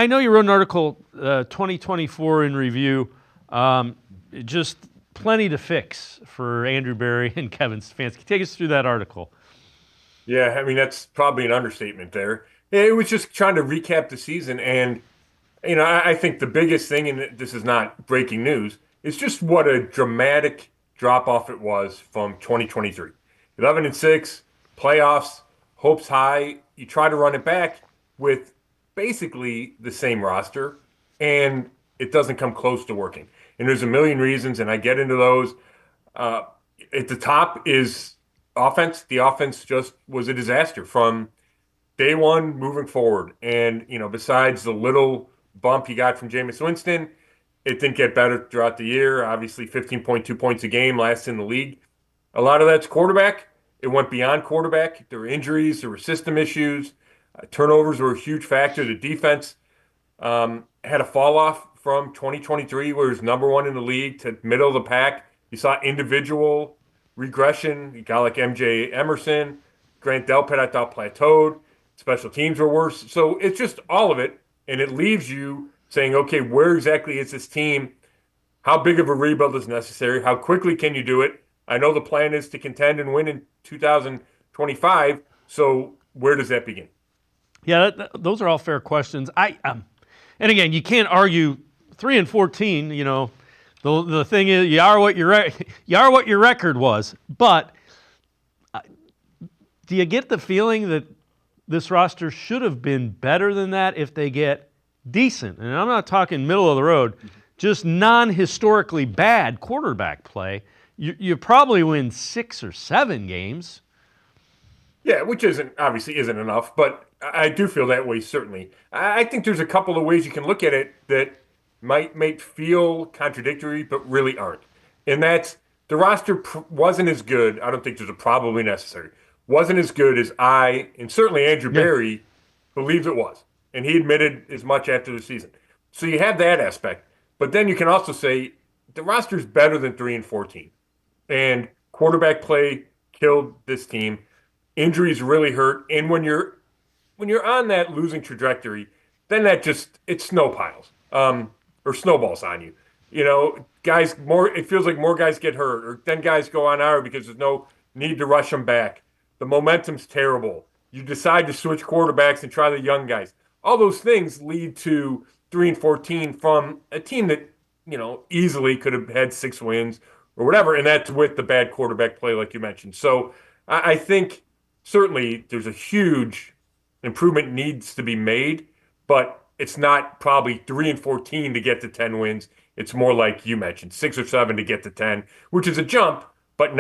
I know you wrote an article, 2024 in review. Just plenty to fix for Andrew Berry and Kevin Stefanski. Take us through that article. Yeah, I mean, that's probably an understatement there. It was just trying to recap the season. And, I think the biggest thing, and this is not breaking news, is just what a dramatic drop off it was from 2023. 11-6, playoffs, hopes high. You try to run it back with basically the same roster, and it doesn't come close to working. And there's a million reasons, and I get into those. Uh, at the top is offense. The offense just was a disaster from day one moving forward. And, besides the little bump he got from Jameis Winston, it didn't get better throughout the year. Obviously, 15.2 points a game, last in the league. A lot of that's quarterback. It went beyond quarterback. There were injuries, there were system issues. Turnovers were a huge factor. The defense had a fall off from 2023, where it was number one in the league, to middle of the pack. You saw individual regression. You got like MJ Emerson, Grant Delpit, I thought plateaued. Special teams were worse. So it's just all of it. And it leaves you saying, okay, where exactly is this team? How big of a rebuild is necessary? How quickly can you do it? I know the plan is to contend and win in 2025. So where does that begin? Yeah, those are all fair questions. And again, you can't argue 3-14. The thing is, you are what your record was. But do you get the feeling that this roster should have been better than that if they get decent? And I'm not talking middle of the road, just non-historically bad quarterback play. You probably win 6 or 7 games. Yeah, which obviously isn't enough, but I do feel that way, certainly. I think there's a couple of ways you can look at it that might feel contradictory, but really aren't. And that's the roster wasn't as good. I don't think there's a probably necessary. Wasn't as good as and certainly Andrew Yeah. Berry believed it was. And he admitted as much after the season. So you have that aspect. But then you can also say the roster's better than 3-14. And quarterback play killed this team. Injuries really hurt. And when you're on that losing trajectory, then it snow piles, or snowballs on you. Guys, it feels like more guys get hurt, or then guys go on IR because there's no need to rush them back. The momentum's terrible. You decide to switch quarterbacks and try the young guys. All those things lead to 3-14 from a team that, easily could have had 6 wins or whatever. And that's with the bad quarterback play, like you mentioned. So I think certainly there's a huge improvement needs to be made, but it's not probably 3-14 to get to 10 wins. It's more like you mentioned, 6 or 7 to get to 10, which is a jump, but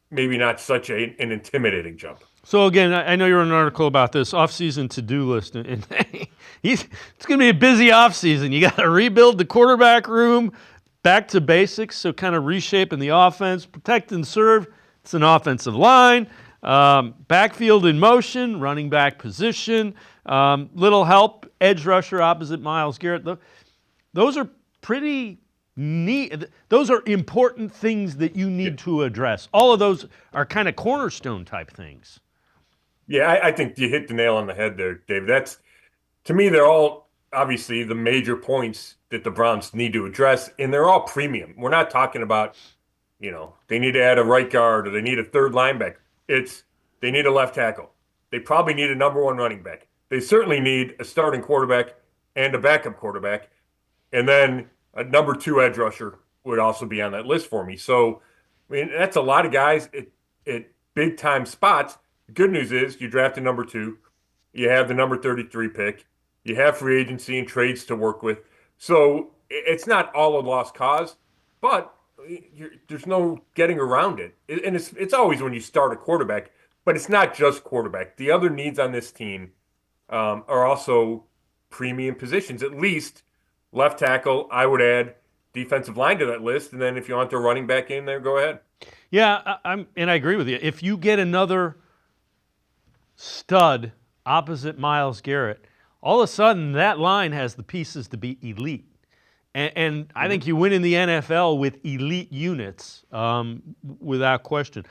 maybe not such an intimidating jump. So again, I know you wrote an article about this offseason to-do list, and it's going to be a busy offseason. You got to rebuild the quarterback room back to basics, so kind of reshaping the offense, protect and serve. It's an offensive line, backfield in motion, running back position, little help, edge rusher opposite Myles Garrett. Those are pretty neat. Those are important things that you need to address. All of those are kind of cornerstone type things. Yeah, I think you hit the nail on the head there, David. To me, they're all obviously the major points that the Browns need to address, and they're all premium. We're not talking about, they need to add a right guard or they need a third linebacker. They need a left tackle. They probably need a number 1 running back. They certainly need a starting quarterback and a backup quarterback. And then a number 2 edge rusher would also be on that list for me. So, I mean, that's a lot of guys at big time spots. The good news is you drafted number 2. You have the number 33 pick. You have free agency and trades to work with. So it's not all a lost cause, but there's no getting around it. And it's always when you start a quarterback, but it's not just quarterback. The other needs on this team are also premium positions, at least left tackle. I would add defensive line to that list. And then if you want to running back in there, go ahead. Yeah, and I agree with you. If you get another stud opposite Myles Garrett, all of a sudden that line has the pieces to be elite. And I think you win in the NFL with elite units, without question.